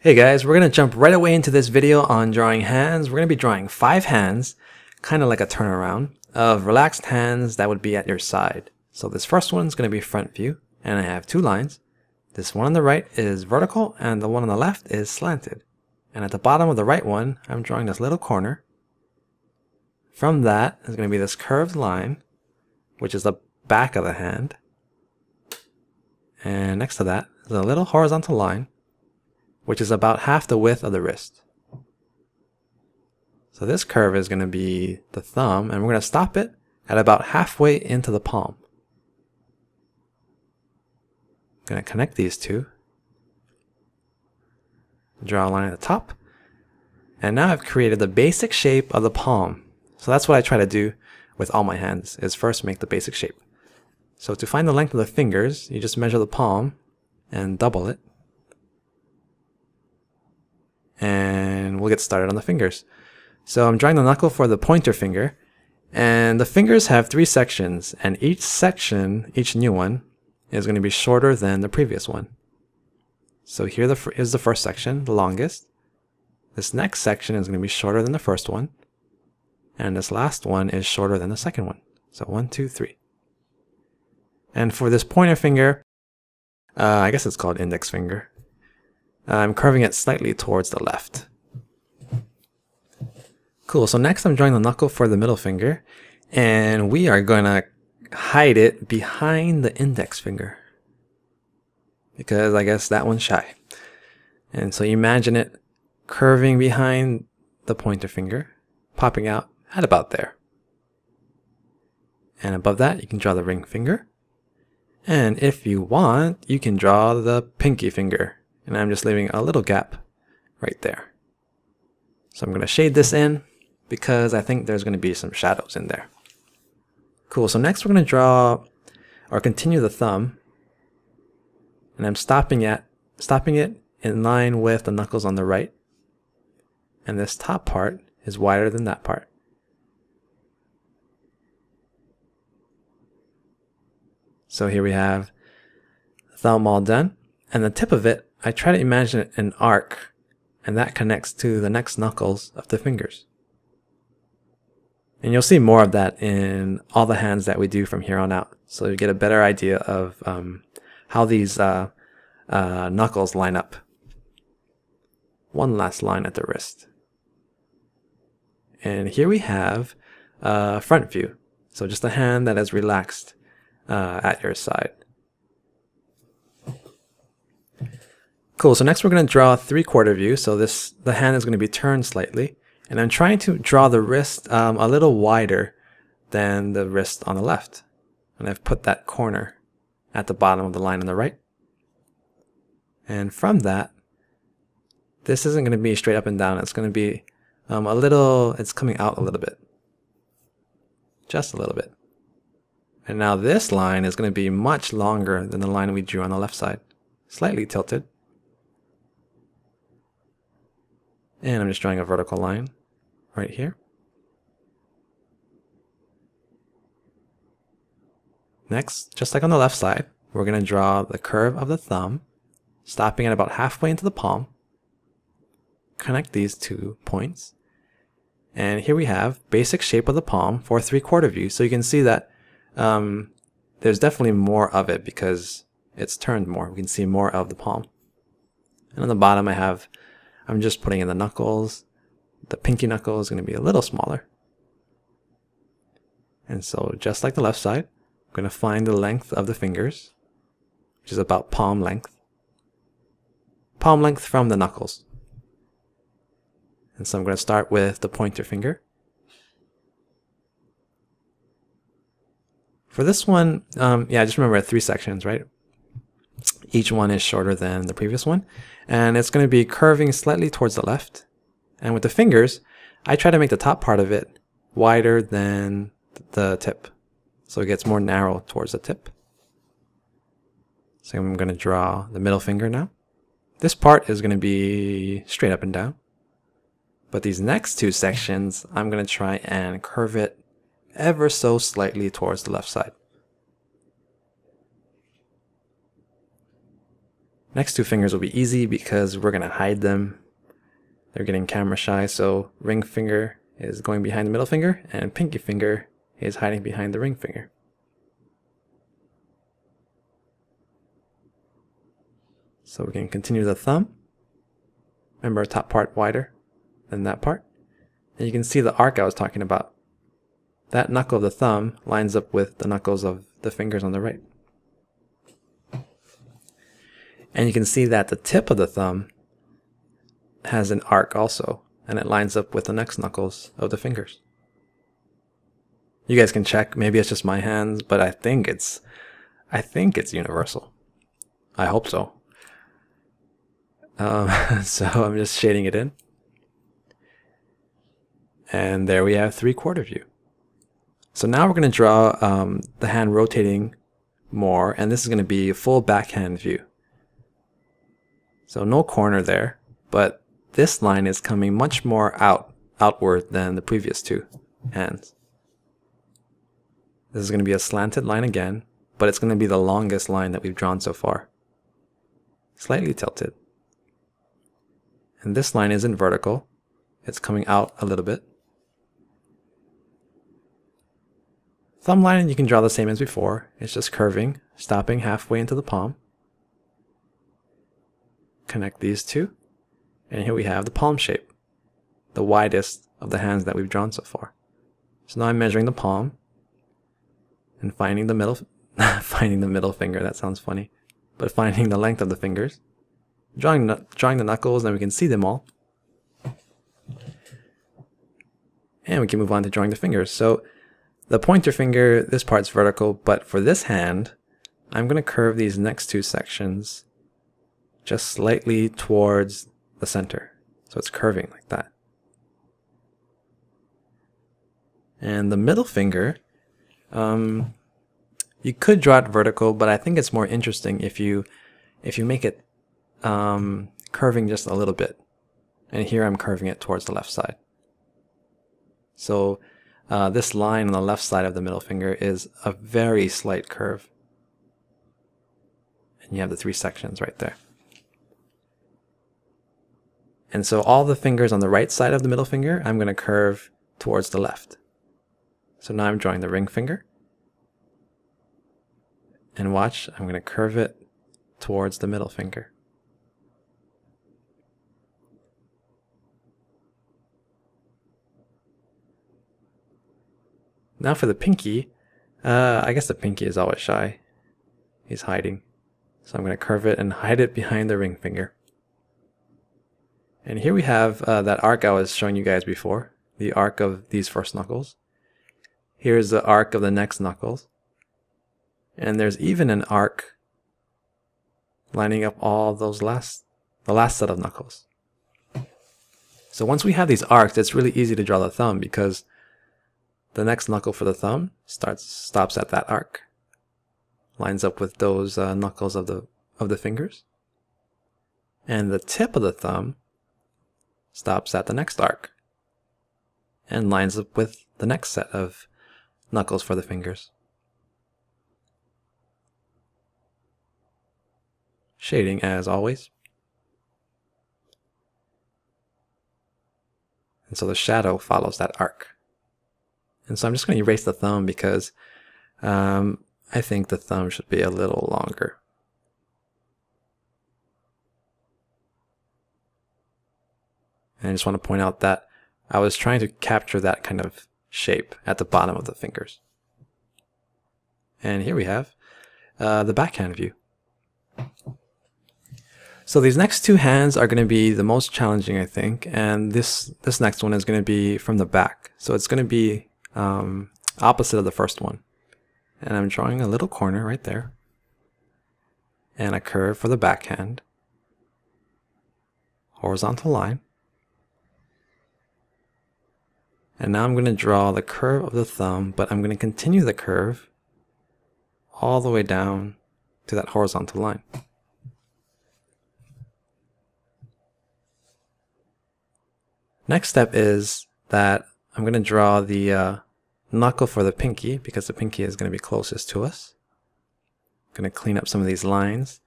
Hey guys, we're going to jump right away into this video on drawing hands. We're going to be drawing 5 hands, kind of like a turnaround, of relaxed hands that would be at your side. So this first one is going to be front view, and I have 2 lines. This one on the right is vertical, and the one on the left is slanted. And at the bottom of the right one, I'm drawing this little corner. From that is going to be this curved line, which is the back of the hand. And next to that is a little horizontal line, which is about half the width of the wrist. So this curve is going to be the thumb, and we're going to stop it at about halfway into the palm. I'm going to connect these two. Draw a line at the top. And now I've created the basic shape of the palm. So that's what I try to do with all my hands, is first make the basic shape. So to find the length of the fingers, you just measure the palm and double it. And we'll get started on the fingers. So I'm drawing the knuckle for the pointer finger, and the fingers have 3 sections, and each section, each new one, is going to be shorter than the previous one. So here is the first section, the longest. This next section is going to be shorter than the first one, and this last one is shorter than the second one. So 1, 2, 3. And for this pointer finger, I guess it's called index finger, I'm curving it slightly towards the left. Cool, so next I'm drawing the knuckle for the middle finger, and we are going to hide it behind the index finger, because I guess that one's shy. And so you imagine it curving behind the pointer finger, popping out at about there. And above that you can draw the ring finger, and if you want you can draw the pinky finger. And I'm just leaving a little gap right there. So I'm going to shade this in because I think there's going to be some shadows in there. Cool, so next we're going to draw or continue the thumb. And I'm stopping it in line with the knuckles on the right. And this top part is wider than that part. So here we have the thumb all done. And the tip of it, I try to imagine an arc, and that connects to the next knuckles of the fingers. And you'll see more of that in all the hands that we do from here on out. So you get a better idea of how these knuckles line up. One last line at the wrist. And here we have front view. So just a hand that is relaxed at your side. Cool, so next we're going to draw a 3/4 view. So the hand is going to be turned slightly. And I'm trying to draw the wrist a little wider than the wrist on the left. And I've put that corner at the bottom of the line on the right. And from that, this isn't going to be straight up and down. It's going to be it's coming out a little bit. Just a little bit. And now this line is going to be much longer than the line we drew on the left side. Slightly tilted. And I'm just drawing a vertical line right here. Next, just like on the left side, we're going to draw the curve of the thumb, stopping at about halfway into the palm. Connect these 2 points. And here we have basic shape of the palm for 3/4 view. So you can see that there's definitely more of it because it's turned more. We can see more of the palm. And on the bottom I'm just putting in the knuckles. The pinky knuckle is going to be a little smaller. And so just like the left side, I'm going to find the length of the fingers, which is about palm length. Palm length from the knuckles. And so I'm going to start with the pointer finger. For this one, just remember 3 sections, right? Each one is shorter than the previous one, and it's going to be curving slightly towards the left. And with the fingers, I try to make the top part of it wider than the tip, so it gets more narrow towards the tip. So I'm going to draw the middle finger now. This part is going to be straight up and down, but these next 2 sections, I'm going to try and curve it ever so slightly towards the left side. Next two fingers will be easy because we're going to hide them. They're getting camera shy, so ring finger is going behind the middle finger, and pinky finger is hiding behind the ring finger. So we can continue the thumb. Remember, top part wider than that part. And you can see the arc I was talking about. That knuckle of the thumb lines up with the knuckles of the fingers on the right. And you can see that the tip of the thumb has an arc also, and it lines up with the next knuckles of the fingers. You guys can check, maybe it's just my hands, but I think it's universal. I hope so. So I'm just shading it in. And there we have 3/4 view. So now we're going to draw the hand rotating more, and this is going to be a full backhand view. So no corner there, but this line is coming much more outward than the previous two hands. This is going to be a slanted line again, but it's going to be the longest line that we've drawn so far. Slightly tilted. And this line isn't vertical. It's coming out a little bit. Thumb line, you can draw the same as before. It's just curving, stopping halfway into the palm. Connect these two. And here we have the palm shape, the widest of the hands that we've drawn so far. So now I'm measuring the palm and finding the middle, finding the middle finger. That sounds funny, but finding the length of the fingers, drawing the knuckles, and we can see them all. And we can move on to drawing the fingers. So the pointer finger, this part's vertical, but for this hand, I'm going to curve these next two sections just slightly towards the center. So it's curving like that. And the middle finger, you could draw it vertical, but I think it's more interesting if you make it curving just a little bit. And here I'm curving it towards the left side. So this line on the left side of the middle finger is a very slight curve. And you have the 3 sections right there. And so all the fingers on the right side of the middle finger, I'm going to curve towards the left. So now I'm drawing the ring finger. And watch, I'm going to curve it towards the middle finger. Now for the pinky, I guess the pinky is always shy. He's hiding. So I'm going to curve it and hide it behind the ring finger. And here we have that arc I was showing you guys before, the arc of these first knuckles. Here's the arc of the next knuckles. And there's even an arc lining up all those the last set of knuckles. So once we have these arcs, it's really easy to draw the thumb because the next knuckle for the thumb stops at that arc, lines up with those knuckles of the fingers, and the tip of the thumb stops at the next arc and lines up with the next set of knuckles for the fingers. Shading as always. And so the shadow follows that arc. And so I'm just going to erase the thumb because I think the thumb should be a little longer. And I just want to point out that I was trying to capture that kind of shape at the bottom of the fingers. And here we have the backhand view. So these next two hands are going to be the most challenging, I think. And this next one is going to be from the back. So it's going to be opposite of the first one. And I'm drawing a little corner right there. And a curve for the backhand. Horizontal line. And now I'm going to draw the curve of the thumb, but I'm going to continue the curve all the way down to that horizontal line. Next step is that I'm going to draw the knuckle for the pinky because the pinky is going to be closest to us. I'm going to clean up some of these lines.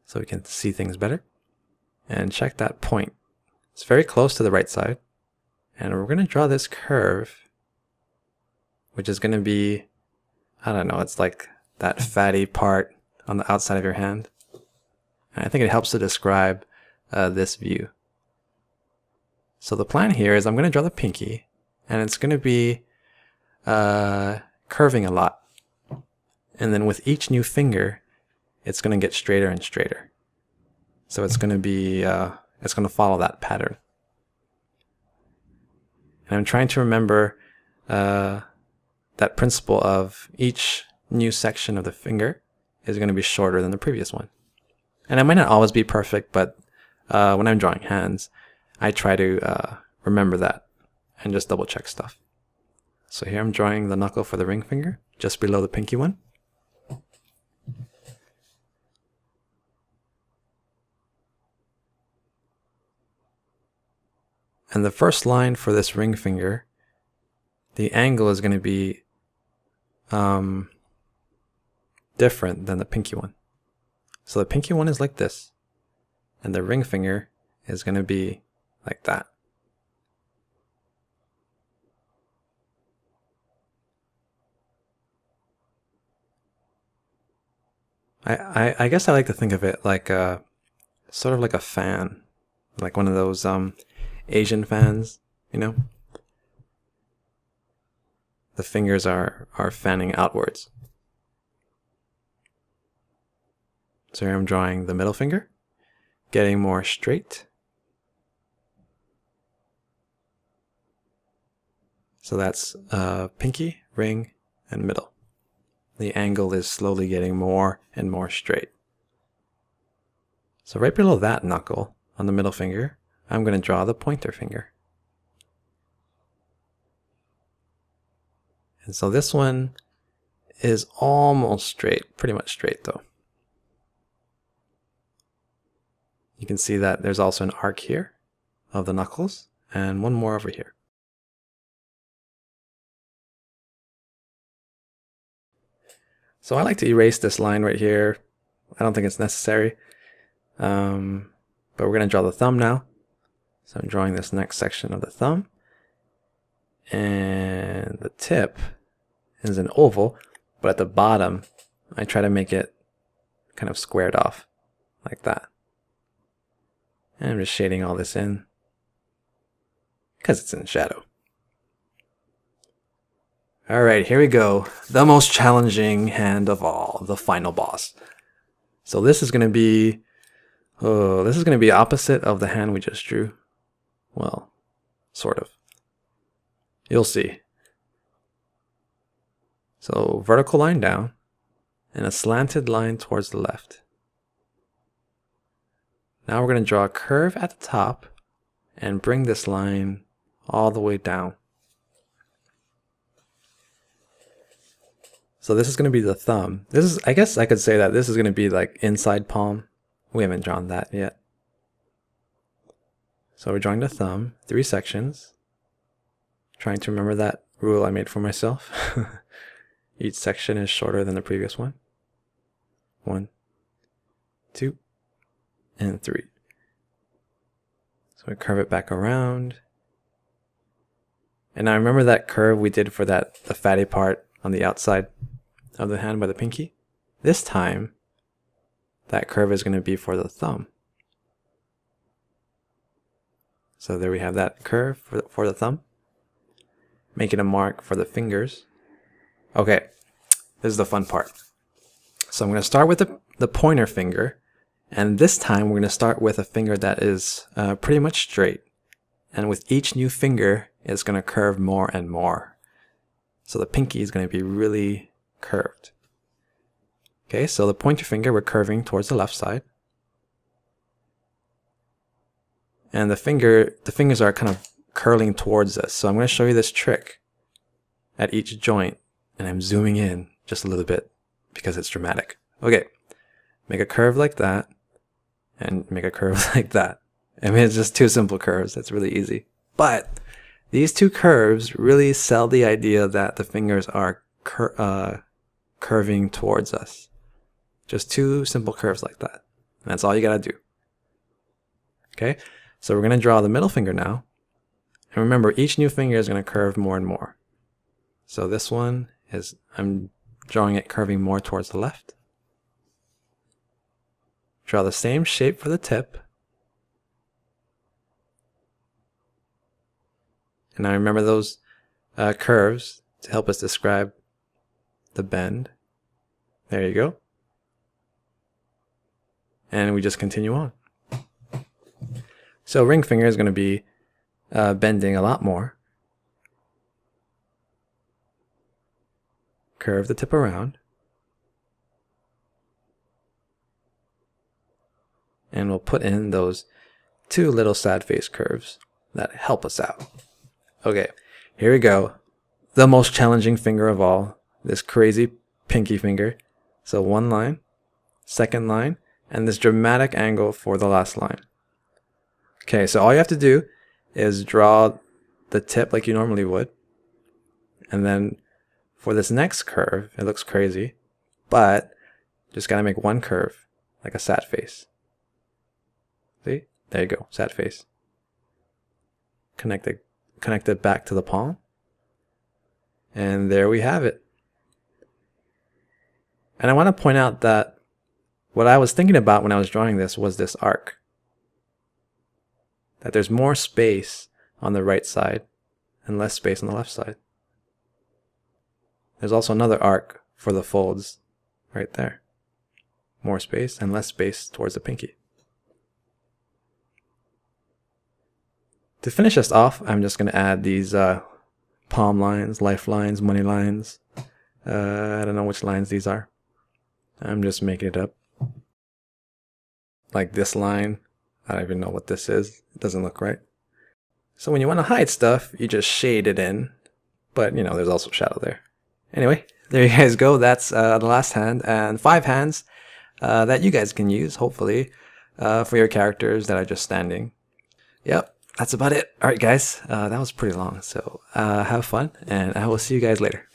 so we can see things better. And check that point. It's very close to the right side. And we're going to draw this curve, which is going to be, I don't know, it's like that fatty part on the outside of your hand. And I think it helps to describe this view. So the plan here is I'm going to draw the pinky, and it's going to be curving a lot. And then with each new finger, it's going to get straighter and straighter. So it's going to be, it's going to follow that pattern. And I'm trying to remember that principle of each new section of the finger is going to be shorter than the previous one. And it might not always be perfect, but when I'm drawing hands, I try to remember that and just double check stuff. So here I'm drawing the knuckle for the ring finger, just below the pinky one. And the first line for this ring finger, the angle is going to be different than the pinky one. So the pinky one is like this, and the ring finger is going to be like that. I guess I like to think of it like sort of like a fan, like one of those Asian fans, you know? The fingers are fanning outwards. So here I'm drawing the middle finger, getting more straight. So that's pinky, ring, and middle. The angle is slowly getting more and more straight. So right below that knuckle on the middle finger, I'm going to draw the pointer finger. And so this one is almost straight, pretty much straight though. You can see that there's also an arc here of the knuckles and one more over here. So I like to erase this line right here. I don't think it's necessary. But we're going to draw the thumb now. So I'm drawing this next section of the thumb. And the tip is an oval, but at the bottom, I try to make it kind of squared off like that. And I'm just shading all this in because it's in shadow. All right, here we go. The most challenging hand of all, the final boss. So this is going to be, opposite of the hand we just drew. Well, sort of. You'll see. So vertical line down and a slanted line towards the left. Now we're going to draw a curve at the top and bring this line all the way down. So this is going to be the thumb. This is, I guess I could say that this is going to be like inside palm. We haven't drawn that yet. So we're drawing the thumb, 3 sections. Trying to remember that rule I made for myself. Each section is shorter than the previous one. 1, 2, and 3. So we curve it back around. And I remember that curve we did for the fatty part on the outside of the hand by the pinky. This time, that curve is going to be for the thumb. So there we have that curve for the thumb. Making a mark for the fingers. Okay, this is the fun part. So I'm going to start with the pointer finger. And this time we're going to start with a finger that is pretty much straight. And with each new finger, it's going to curve more and more. So the pinky is going to be really curved. Okay, so the pointer finger, we're curving towards the left side. And the fingers are kind of curling towards us. So I'm going to show you this trick at each joint. And I'm zooming in just a little bit because it's dramatic. Okay, make a curve like that. And make a curve like that. I mean, it's just 2 simple curves. That's really easy. But these 2 curves really sell the idea that the fingers are curving towards us. Just 2 simple curves like that. And that's all you gotta do. Okay, so we're gonna draw the middle finger now. And remember, each new finger is gonna curve more and more. So this one is, I'm drawing it curving more towards the left. Draw the same shape for the tip. And now remember those curves to help us describe the bend. There you go. And we just continue on. So ring finger is going to be bending a lot more. Curve the tip around. And we'll put in those two little sad face curves that help us out. Okay, here we go. The most challenging finger of all, this crazy pinky finger. So one line, second line, and this dramatic angle for the last line. Okay, so all you have to do is draw the tip like you normally would. And then for this next curve, it looks crazy, but just gotta make one curve, like a sad face. See? There you go, sad face. Connect it back to the palm. And there we have it. And I want to point out that what I was thinking about when I was drawing this was this arc. That there's more space on the right side and less space on the left side. There's also another arc for the folds right there. More space and less space towards the pinky. To finish us off, I'm just going to add these palm lines, life lines, money lines. I don't know which lines these are. I'm just making it up. Like this line. I don't even know what this is. It doesn't look right. So when you want to hide stuff, you just shade it in. But, you know, there's also shadow there. Anyway, there you guys go. That's the last hand and 5 hands that you guys can use, hopefully, for your characters that are just standing. Yep, that's about it. All right, guys. That was pretty long. So have fun, and I will see you guys later.